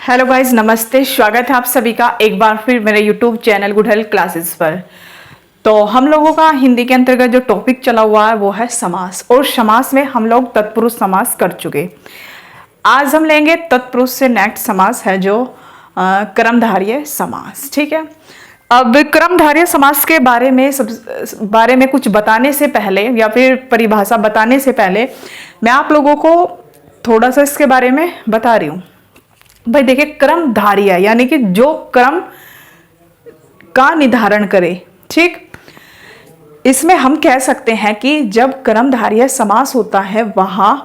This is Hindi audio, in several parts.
हेलो गाइस, नमस्ते। स्वागत है आप सभी का एक बार फिर मेरे YouTube channel good health classes पर। तो हम लोगों का हिंदी के अंतर्गत जो टॉपिक चला हुआ है वो है समास, और समास में हम लोग तत्पुरुष समास कर चुके। आज हम लेंगे तत्पुरुष से नेक्स्ट समास है जो कर्मधारय समास। ठीक है। अब कर्मधारय समास के बारे में कुछ बताने से पहले या फिर परिभाषा बताने से पहले मैं आप लोगों को थोड़ा सा इसके बारे में बता रही हूँ। भाई देखिए, क्रमधारय यानी कि जो क्रम का निर्धारण करे। ठीक, इसमें हम कह सकते हैं कि जब कर्मधारय समास होता है वहां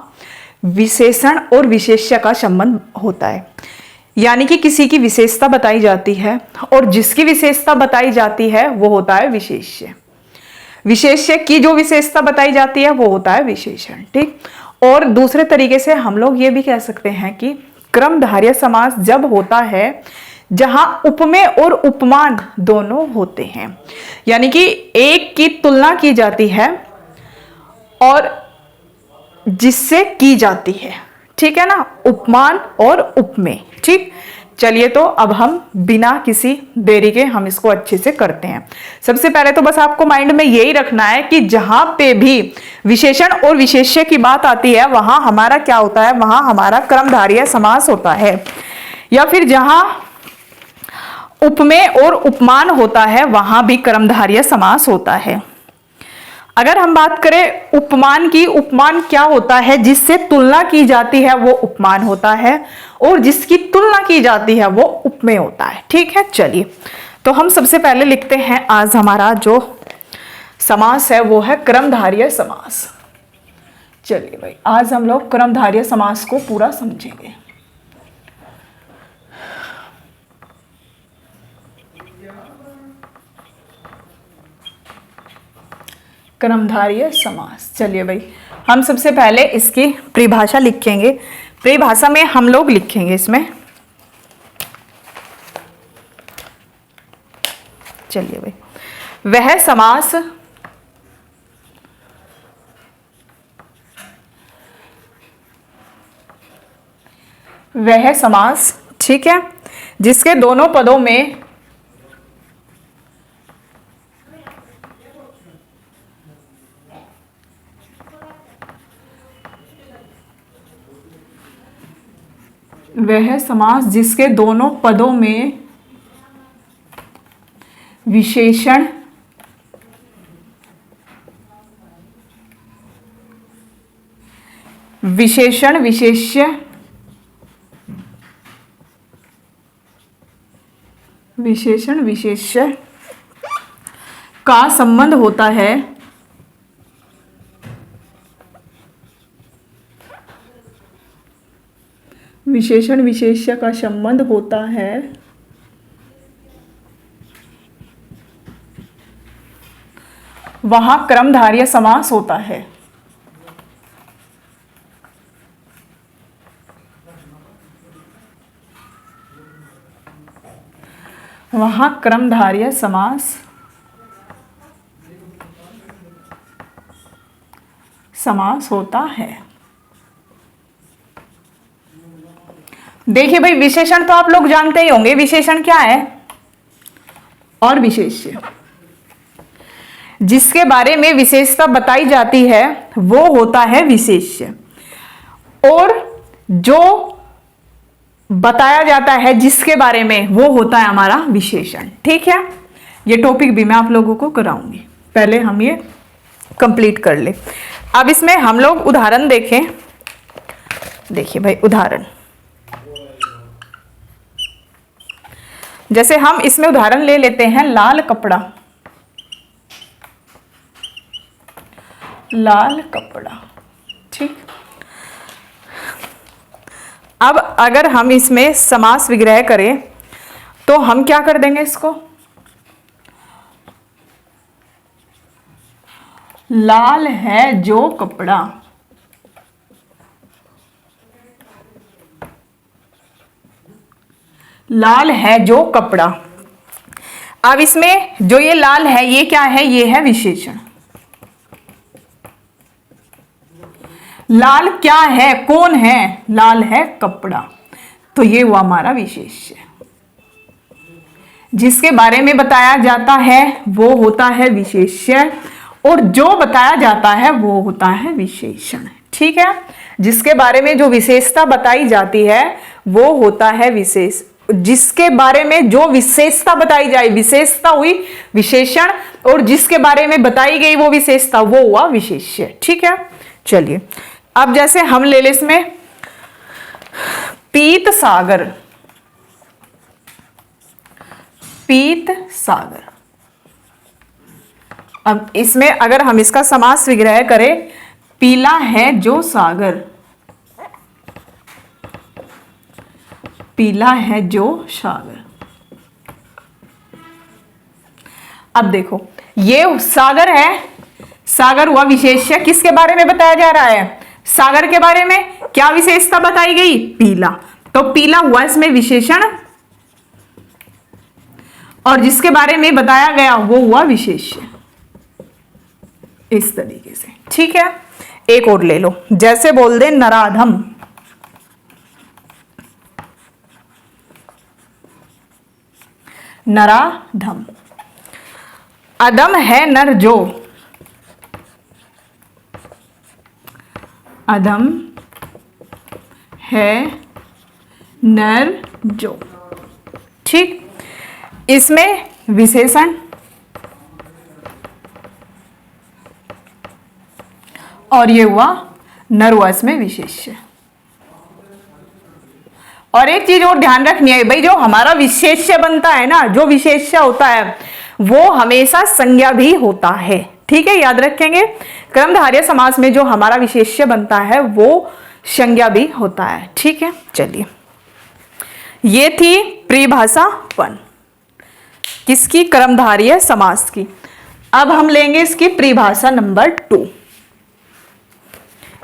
विशेषण और विशेष्य का संबंध होता है, यानी कि किसी की विशेषता बताई जाती है और जिसकी विशेषता बताई जाती है वो होता है विशेष्य। विशेष्य की जो विशेषता बताई जाती है वो होता है विशेषण। ठीक, और दूसरे तरीके से हम लोग ये भी कह सकते हैं कि क्रमधारय समास जब होता है जहां उपमेय और उपमान दोनों होते हैं, यानी कि एक की तुलना की जाती है और जिससे की जाती है। ठीक है ना, उपमान और उपमेय। ठीक, चलिए तो अब हम बिना किसी देरी के हम इसको अच्छे से करते हैं। सबसे पहले तो बस आपको माइंड में यही रखना है कि जहां पे भी विशेषण और विशेष्य की बात आती है वहां हमारा क्या होता है, वहां हमारा क्रमधारय समास होता है। या फिर जहां उपमेय और उपमान होता है वहां भी क्रमधारय समास होता है। अगर हम बात करें उपमान की, उपमान क्या होता है? जिससे तुलना की जाती है वो उपमान होता है और जिसकी तुलना की जाती है वो उपमेय होता है। ठीक है, चलिए तो हम सबसे पहले लिखते हैं आज हमारा जो समास है वो है क्रमधारय समास। चलिए भाई, आज हम लोग क्रमधारय समास को पूरा समझेंगे। क्रमधारय समास। चलिए भाई, हम सबसे पहले इसकी परिभाषा लिखेंगे। परिभाषा में हम लोग लिखेंगे इसमें, चलिए भाई, वह समास, ठीक है, जिसके दोनों पदों में वह समास जिसके दोनों पदों में विशेषण विशेष्य का संबंध होता है। विशेषण विशेष्य का संबंध होता है वहां क्रमधारय समास होता है। वहां क्रमधारय समास होता है। देखिए भाई, विशेषण तो आप लोग जानते ही होंगे। विशेषण क्या है? और विशेष्य, जिसके बारे में विशेषता बताई जाती है वो होता है विशेष्य, और जो बताया जाता है जिसके बारे में वो होता है हमारा विशेषण। ठीक है, ये टॉपिक भी मैं आप लोगों को कराऊंगी, पहले हम ये कंप्लीट कर ले। अब इसमें हम लोग उदाहरण देखें। देखिए भाई, उदाहरण जैसे हम इसमें उदाहरण ले लेते हैं लाल कपड़ा। लाल कपड़ा, ठीक। अब अगर हम इसमें समास विग्रह करें तो हम क्या कर देंगे इसको? लाल है जो कपड़ा, लाल है जो कपड़ा। अब इसमें जो ये लाल है ये क्या है? ये है विशेषण। लाल क्या है? कौन है? लाल है कपड़ा। तो ये हुआ हमारा विशेष्य। जिसके बारे में बताया जाता है वो होता है विशेष्य, और जो बताया जाता है वो होता है विशेषण। ठीक है, जिसके बारे में जो विशेषता बताई जाती है वो होता है विशेष, जिसके बारे में जो विशेषता बताई जाए, विशेषता हुई विशेषण, और जिसके बारे में बताई गई वो विशेषता वो हुआ विशेष्य। ठीक है, चलिए अब जैसे हम ले ले इसमें पीत सागर। पीत सागर, अब इसमें अगर हम इसका समास विग्रह करें, पीला है जो सागर, पीला है जो सागर। अब देखो ये सागर है, सागर हुआ विशेष्य। किसके बारे में बताया जा रहा है? सागर के बारे में। क्या विशेषता बताई गई? पीला, तो पीला हुआ इसमें विशेषण, और जिसके बारे में बताया गया वो हुआ विशेष्य। इस तरीके से। ठीक है, एक और ले लो, जैसे बोल दे नराधम। नराधम, अदम है नर जो, अदम है नर जो। ठीक, इसमें विशेषण और ये हुआ नर, हुआ इसमें विशेष्य। और एक चीज और ध्यान रखनी है भाई, जो हमारा विशेष्य बनता है ना, जो विशेष्य होता है वो हमेशा संज्ञा भी होता है। ठीक है, याद रखेंगे, कर्मधारय समास में जो हमारा विशेष्य बनता है वो संज्ञा भी होता है। ठीक है, चलिए ये थी परिभाषा 1 किसकी? कर्मधारय समास की। अब हम लेंगे इसकी परिभाषा नंबर 2।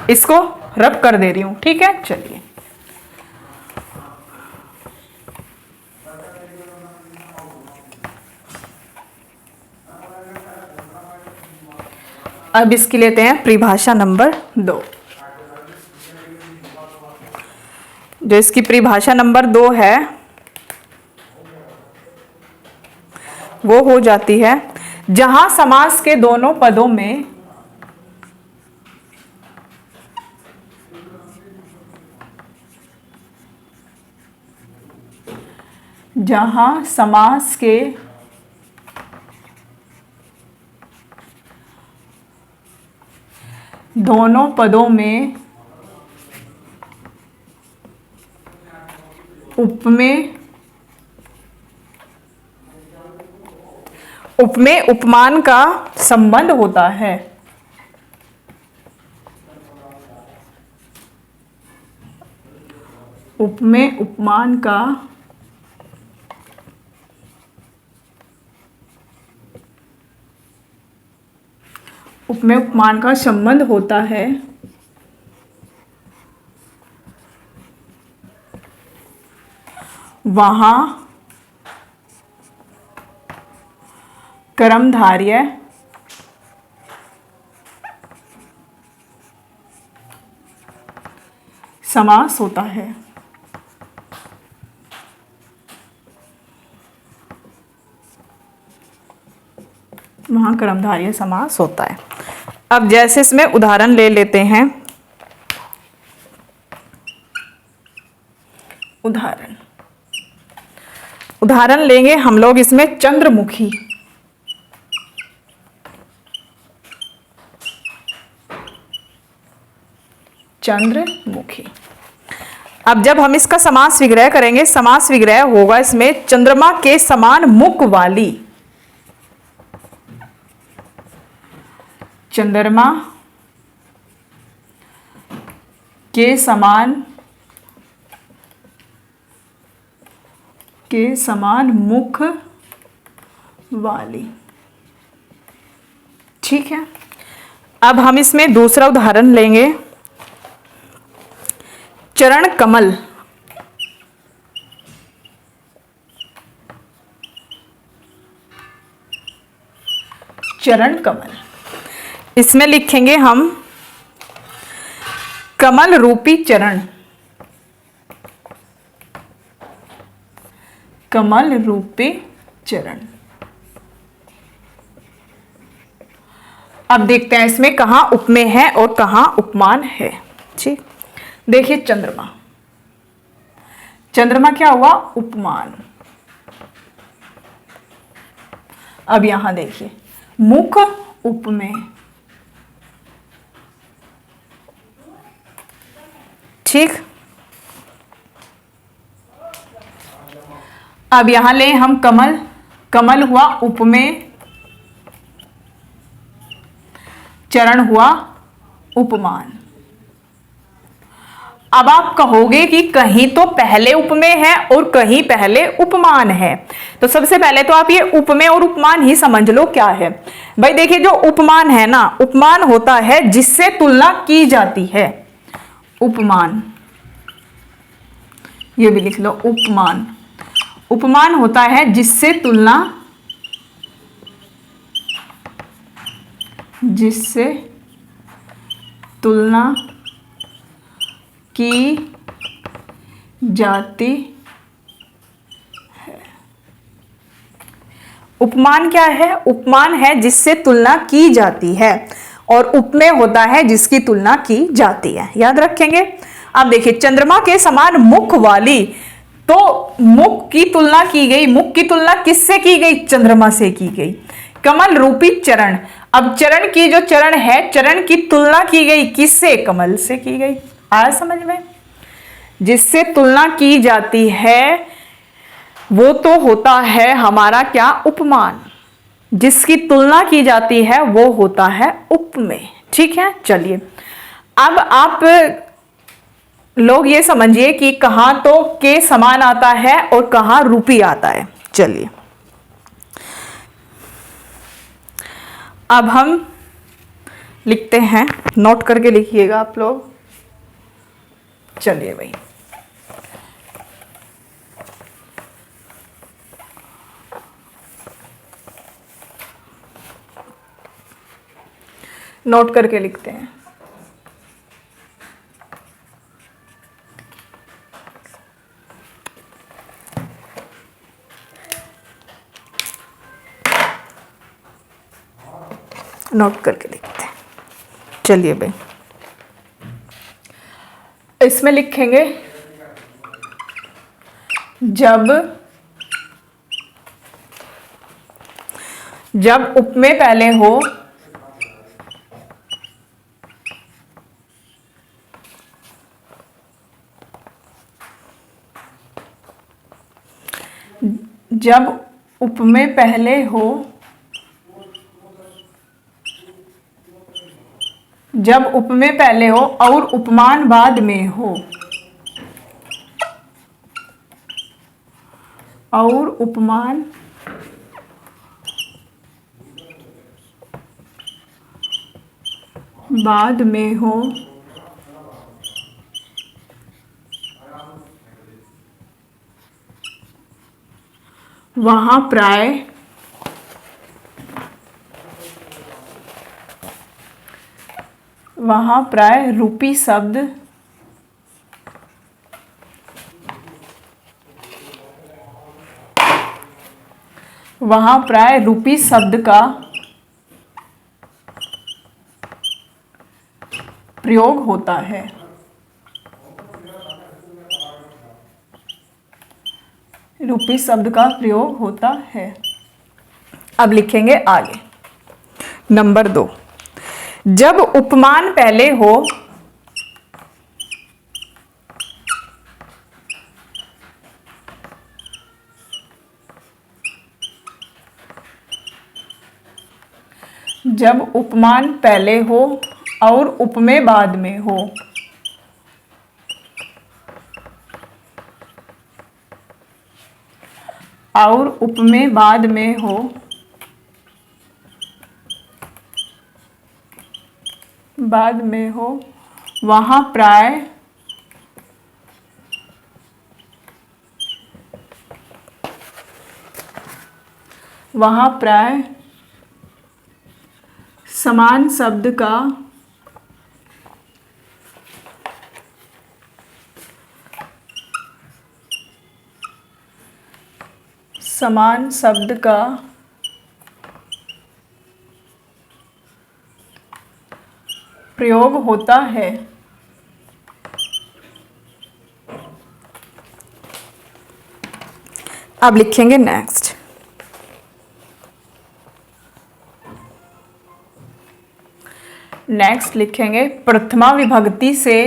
इसको रब कर दे रही हूं। ठीक है, चलिए अब इसकी लेते हैं परिभाषा नंबर 2। जो इसकी परिभाषा नंबर 2 है वो हो जाती है, जहां समास के दोनों पदों में जहां समास के दोनों पदों में उपमेय उपमान का संबंध होता है। उपमेय उपमान का उपमेय उपमान का संबंध होता है, वहां कर्मधारय समास होता है। वहां कर्मधारय समास होता है। अब जैसे इसमें उदाहरण ले लेते हैं। उदाहरण लेंगे हम लोग इसमें चंद्रमुखी। चंद्रमुखी, अब जब हम इसका समास विग्रह करेंगे, समास विग्रह होगा इसमें चंद्रमा के समान मुख वाली। चंद्रमा के समान मुख वाली। ठीक है, अब हम इसमें दूसरा उदाहरण लेंगे, चरण कमल। चरण कमल, इसमें लिखेंगे हम कमल रूपी चरण। कमल रूपी चरण। अब देखते हैं इसमें कहाँ उपमेय है और कहाँ उपमान है। ठीक, देखिए चंद्रमा, चंद्रमा क्या हुआ? उपमान। अब यहां देखिए मुख उपमेय। ठीक, अब यहां ले हम कमल, कमल हुआ उपमेय, चरण हुआ उपमान। अब आप कहोगे कि कहीं तो पहले उपमेय है और कहीं पहले उपमान है, तो सबसे पहले तो आप ये उपमेय और उपमान ही समझ लो क्या है। भाई देखिए जो उपमान है ना, उपमान होता है जिससे तुलना की जाती है। उपमान, ये भी लिख लो उपमान। उपमान होता है जिससे तुलना, जिससे तुलना की जाती है। उपमान क्या है? उपमान है जिससे तुलना की जाती है, और उपमेय होता है जिसकी तुलना की जाती है। याद रखेंगे। अब देखिए चंद्रमा के समान मुख वाली, तो मुख की तुलना की गई, मुख की तुलना किससे की गई? चंद्रमा से की गई। कमल रूपी चरण, अब चरण की जो चरण है, चरण की तुलना की गई किससे? कमल से की गई। आया समझ में? जिससे तुलना की जाती है वो तो होता है हमारा क्या? उपमान। जिसकी तुलना की जाती है वो होता है उपमेय। ठीक है, चलिए अब आप लोग ये समझिए कि कहां तो के समान आता है और कहां रूपी आता है। चलिए अब हम लिखते हैं, नोट करके लिखिएगा आप लोग। चलिए भाई, नोट करके लिखते हैं। नोट करके लिखते हैं। चलिए भाई, इसमें लिखेंगे जब उपमेय पहले हो, जब उपमेय पहले हो, जब उपमेय पहले हो और उपमान बाद में हो, और उपमान बाद में हो, वहां प्राय रूपी शब्द का प्रयोग होता है। रूपी शब्द का प्रयोग होता है। अब लिखेंगे आगे नंबर 2, जब उपमान पहले हो, जब उपमान पहले हो और उपमेय बाद में हो, और उपमेय बाद में हो, वहां प्राय समान शब्द का समान शब्द का प्रयोग होता है। अब लिखेंगे नेक्स्ट। नेक्स्ट लिखेंगे प्रथमा विभक्ति से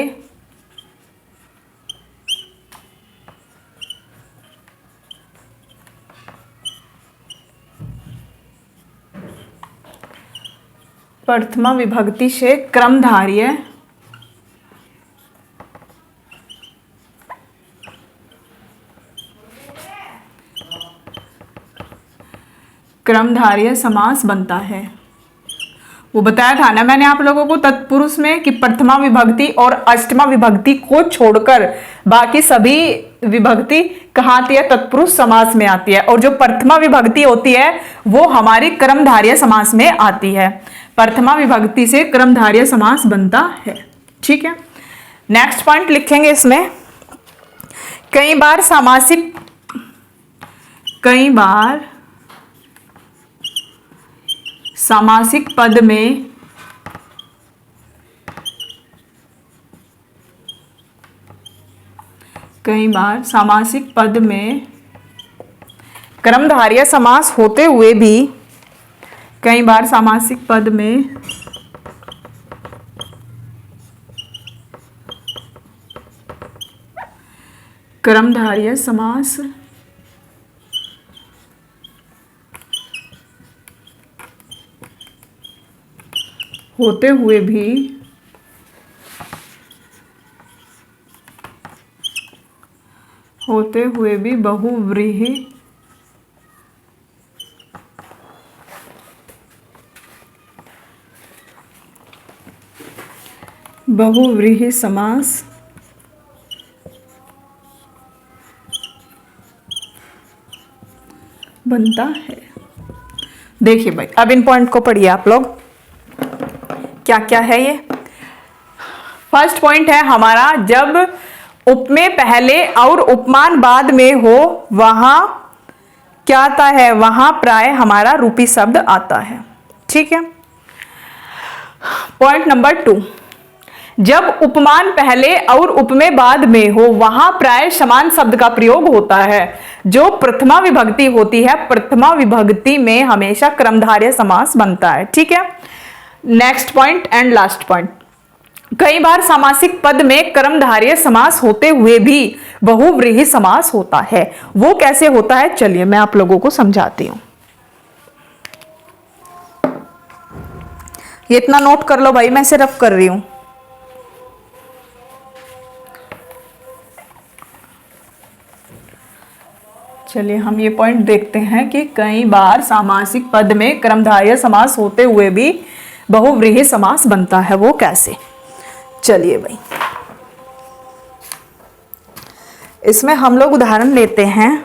प्रथमा विभक्ति से क्रमधार्य समास बनता है। वो बताया था ना मैंने आप लोगों को तत्पुरुष में कि प्रथमा विभक्ति और अष्टमा विभक्ति को छोड़कर बाकी सभी विभक्ति कहाँ आती है? तत्पुरुष समास में आती है। और जो प्रथमा विभक्ति होती है वो हमारी क्रमधार्य समास में आती है। प्रथमा विभक्ति से क्रमधार्य समास बनता है। ठीक है, नेक्स्ट पॉइंट लिखेंगे इसमें, कई बार सामासिक पद में क्रमधार्य समास होते हुए भी क्रमधार्य समास होते हुए भी बहुव्रीहि समास बनता है। देखिए भाई, अब इन पॉइंट को पढ़िए आप लोग, क्या क्या है ये। फर्स्ट पॉइंट है हमारा, जब उपमेय पहले और उपमान बाद में हो वहां क्या आता है? वहां प्राय हमारा रूपी शब्द आता है। ठीक है। पॉइंट नंबर 2, जब उपमान पहले और उपमेय बाद में हो वहां प्राय समान शब्द का प्रयोग होता है। जो प्रथमा विभक्ति होती है, प्रथमा विभक्ति में हमेशा क्रमधार्य समास बनता है। ठीक है। Next point and last point, कई बार सामासिक पद में क्रमधार्य समास होते हुए भी बहुव्रीहि समास होता है। वो कैसे होता है? चलिए मैं आप लोगों को समझाती हूं। ये इतना नोट कर लो भाई, मैं इसे रफ कर रही हूं। चलिए हम ये पॉइंट देखते हैं कि कई बार सामासिक पद में क्रमधार्य समास होते हुए भी बहुव्रीहि समास बनता है। वो कैसे? चलिए भाई, इसमें हम लोग उदाहरण लेते हैं।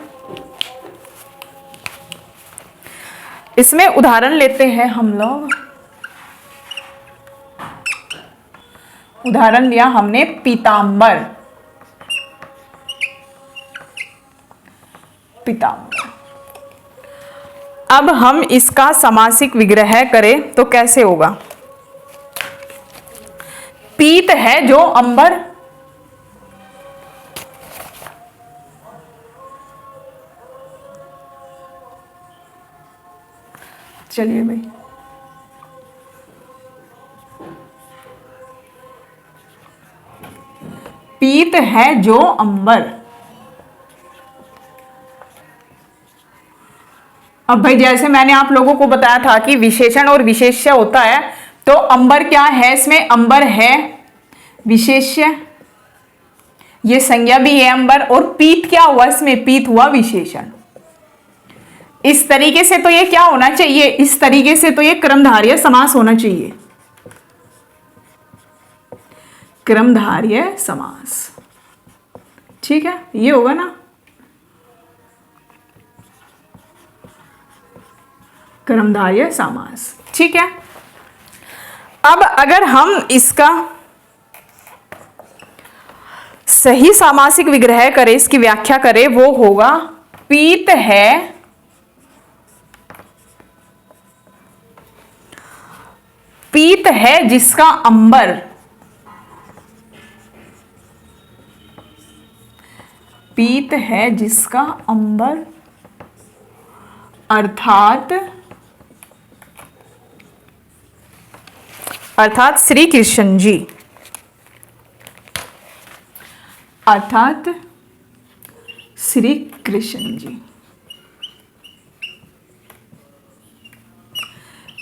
हम लोग उदाहरण लिया हमने पीतांबर। अब हम इसका सामासिक विग्रह करें तो कैसे होगा? पीत है जो अंबर, चलिए भाई, पीत है जो अंबर। अब भाई जैसे मैंने आप लोगों को बताया था कि विशेषण और विशेष्य होता है, तो अंबर क्या है? इसमें अंबर है विशेष्य, ये संज्ञा भी है अंबर, और पीत क्या हुआ? इसमें पीत हुआ विशेषण। इस तरीके से तो ये क्या होना चाहिए? इस तरीके से तो ये क्रमधार्य समास होना चाहिए। क्रमधार्य समास, ठीक है, ये होगा ना क्रमधार्य समास। ठीक है। अब अगर हम इसका सही सामासिक विग्रह करें, इसकी व्याख्या करें, वो होगा पीत है पीत है जिसका अंबर, पीत है जिसका अंबर, अर्थात श्री कृष्ण जी, अर्थात श्री कृष्ण जी।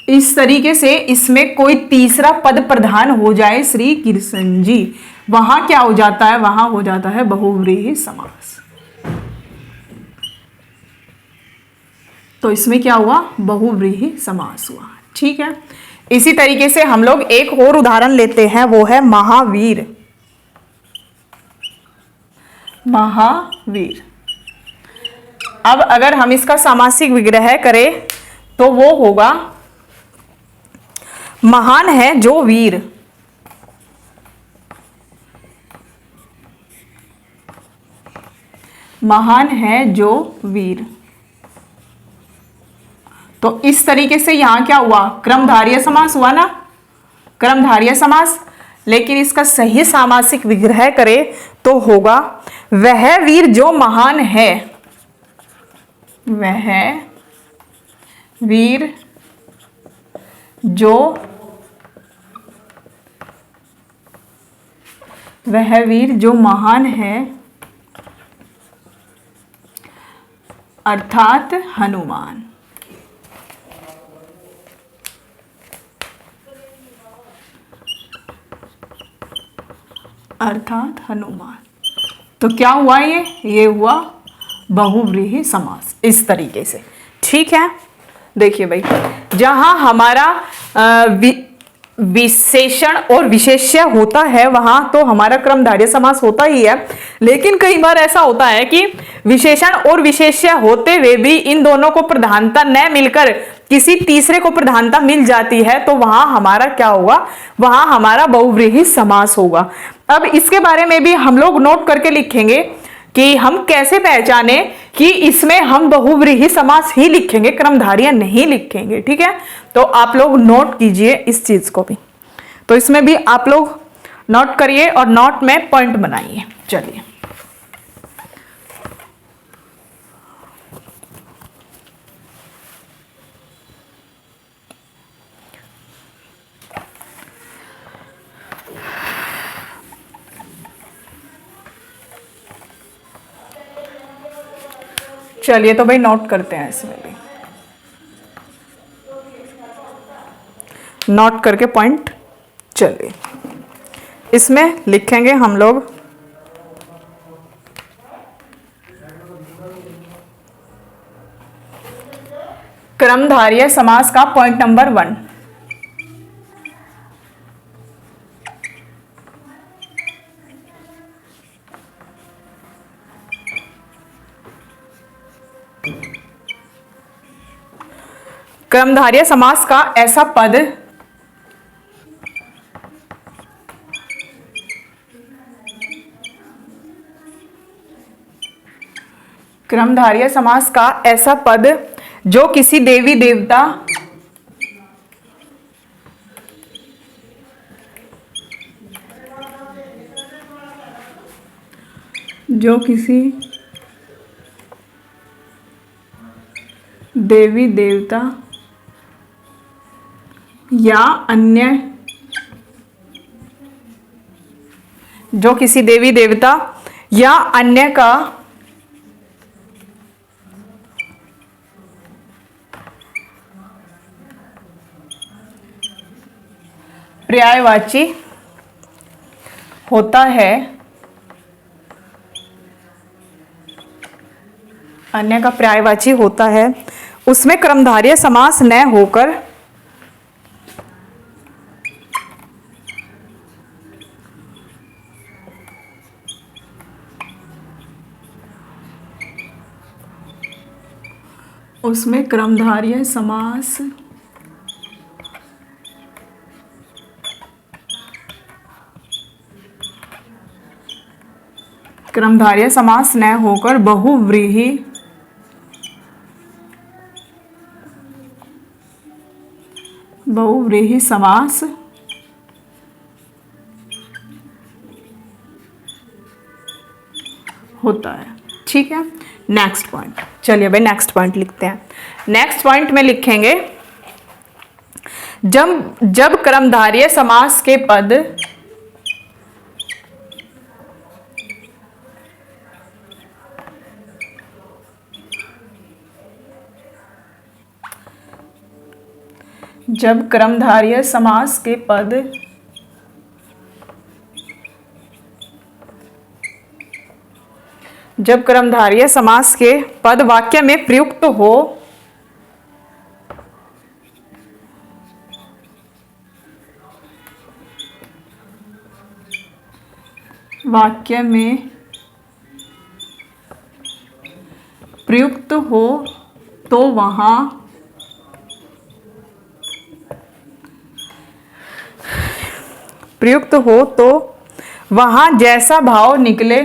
इस तरीके से इसमें कोई तीसरा पद प्रधान हो जाए श्री कृष्ण जी, वहां क्या हो जाता है, वहां हो जाता है बहुव्रीहि समास। तो इसमें क्या हुआ, बहुव्रीहि समास हुआ। ठीक है, इसी तरीके से हम लोग एक और उदाहरण लेते हैं, वो है महावीर। महावीर, अब अगर हम इसका सामासिक विग्रह करें तो वो होगा महान है जो वीर, महान है जो वीर। तो इस तरीके से यहां क्या हुआ, क्रमधारय समास हुआ ना, क्रमधारय समास। लेकिन इसका सही सामासिक विग्रह करें तो होगा वह वीर जो महान है, वह वीर जो, वह वीर जो महान है, अर्थात हनुमान। अर्थात हनुमान। तो क्या हुआ, ये हुआ बहुव्रीहि समास इस तरीके से। ठीक है, देखिए भाई, जहां हमारा विशेषण और विशेष्य होता है वहां तो हमारा क्रमधारय समास होता ही है। लेकिन कई बार ऐसा होता है कि विशेषण और विशेष्य होते हुए भी इन दोनों को प्रधानता न मिलकर किसी तीसरे को प्रधानता मिल जाती है, तो वहां हमारा क्या होगा, वहां हमारा बहुव्रीहि समास होगा। अब इसके बारे में भी हम लोग नोट करके लिखेंगे कि हम कैसे पहचाने कि इसमें हम बहुव्रीहि समास ही लिखेंगे, क्रमधारय नहीं लिखेंगे। ठीक है, तो आप लोग नोट कीजिए इस चीज को भी। तो इसमें भी आप लोग नोट करिए और नोट में पॉइंट बनाइए। चलिए, चलिए तो भाई नोट करते हैं, इसमें भी नोट करके पॉइंट। चलिए, इसमें लिखेंगे हम लोग क्रमधारय समास का पॉइंट नंबर 1, क्रमधारय समास का ऐसा पद क्रमधारय समास का ऐसा पद जो किसी देवी देवता जो किसी देवी देवता या अन्य, जो किसी देवी देवता या अन्य का पर्यायवाची होता है, अन्य का पर्यायवाची होता है, उसमें क्रमधारय समास न होकर उसमें क्रमधारय समास क्रमधारय समास न होकर बहुव्रीहि बहुव्रीहि समास होता है। ठीक है, नेक्स्ट पॉइंट, चलिए भाई नेक्स्ट पॉइंट लिखते हैं। नेक्स्ट पॉइंट में लिखेंगे जब कर्मधारय समास के पद जब कर्मधारय समास के पद जब कर्मधारय समास के पद वाक्य में प्रयुक्त हो, वाक्य में प्रयुक्त हो तो वहां प्रयुक्त हो तो वहां जैसा भाव निकले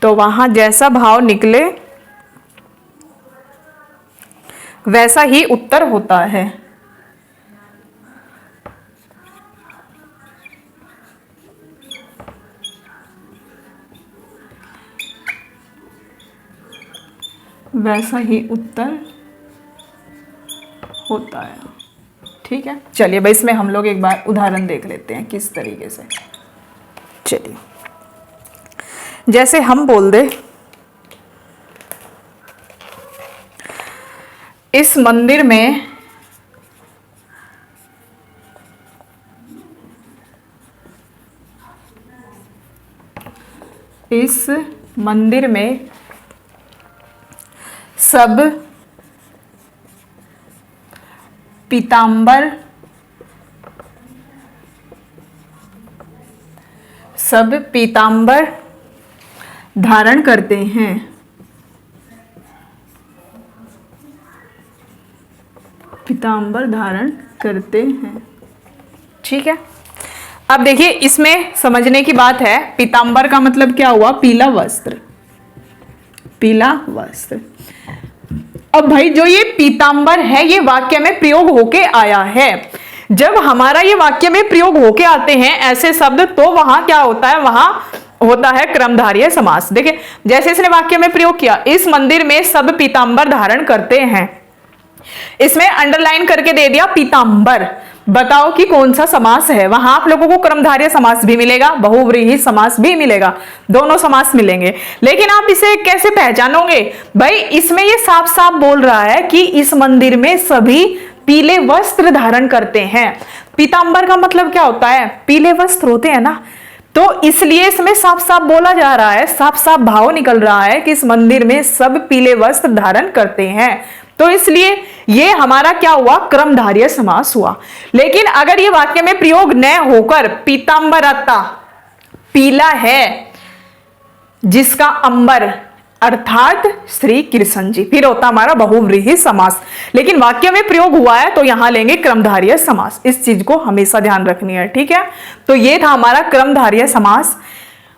तो वहां जैसा भाव निकले वैसा ही उत्तर होता है। वैसा ही उत्तर होता है। ठीक है, चलिए भाई इसमें हम लोग एक बार उदाहरण देख लेते हैं किस तरीके से। चलिए, जैसे हम बोल दे इस मंदिर में सब पीतांबर धारण करते हैं। पीतांबर धारण करते हैं। ठीक है, अब देखिए इसमें समझने की बात है, पीतांबर का मतलब क्या हुआ? पीला वस्त्र। पीला वस्त्र। अब भाई जो ये पीतांबर है ये वाक्य में प्रयोग होके आया है। जब हमारा ये वाक्य में प्रयोग होके आते हैं ऐसे शब्द तो वहां क्या होता है? वहां होता है कर्मधारय समास। देखिए जैसे इसने वाक्य में प्रयोग किया, इस मंदिर में सब पीतांबर धारण करते हैं, इसमें अंडरलाइन करके दे दिया पीतांबर। बताओ कि कौन सा समास है? वहां आप लोगों को कर्मधारय समास भी मिलेगा, बहुव्रीहि समास भी मिलेगा, दोनों समास मिलेंगे। लेकिन आप इसे कैसे पहचानोगे? भाई इसमें ये साफ साफ बोल रहा है कि इस मंदिर में सभी पीले वस्त्र धारण करते हैं। पीतांबर का मतलब क्या होता है? पीले वस्त्र होते हैं ना, तो इसलिए इसमें साफ साफ बोला जा रहा है, साफ साफ भाव निकल रहा है कि इस मंदिर में सब पीले वस्त्र धारण करते हैं। तो इसलिए ये हमारा क्या हुआ? कर्मधारय समास हुआ। लेकिन अगर ये वाक्य में प्रयोग न होकर पीतांबर आता, पीला है जिसका अंबर अर्थात श्री कृष्ण जी, फिर होता हमारा बहुव्रीहि समास। लेकिन वाक्य में प्रयोग हुआ है तो यहां लेंगे कर्मधारय समास। इस चीज को हमेशा ध्यान रखनी है। ठीक है, तो ये था हमारा कर्मधारय समास,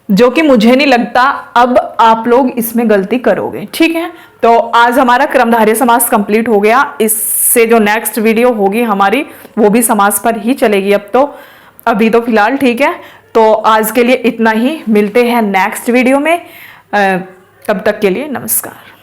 जो कि मुझे नहीं लगता अब आप लोग इसमें गलती करोगे। ठीक है, तो आज हमारा कर्मधारय समास कंप्लीट हो गया। इससे जो नेक्स्ट वीडियो होगी हमारी वो भी समास पर ही चलेगी। अब तो अभी तो फिलहाल ठीक है, तो आज के लिए इतना ही। मिलते हैं नेक्स्ट वीडियो में, तब तक के लिए नमस्कार।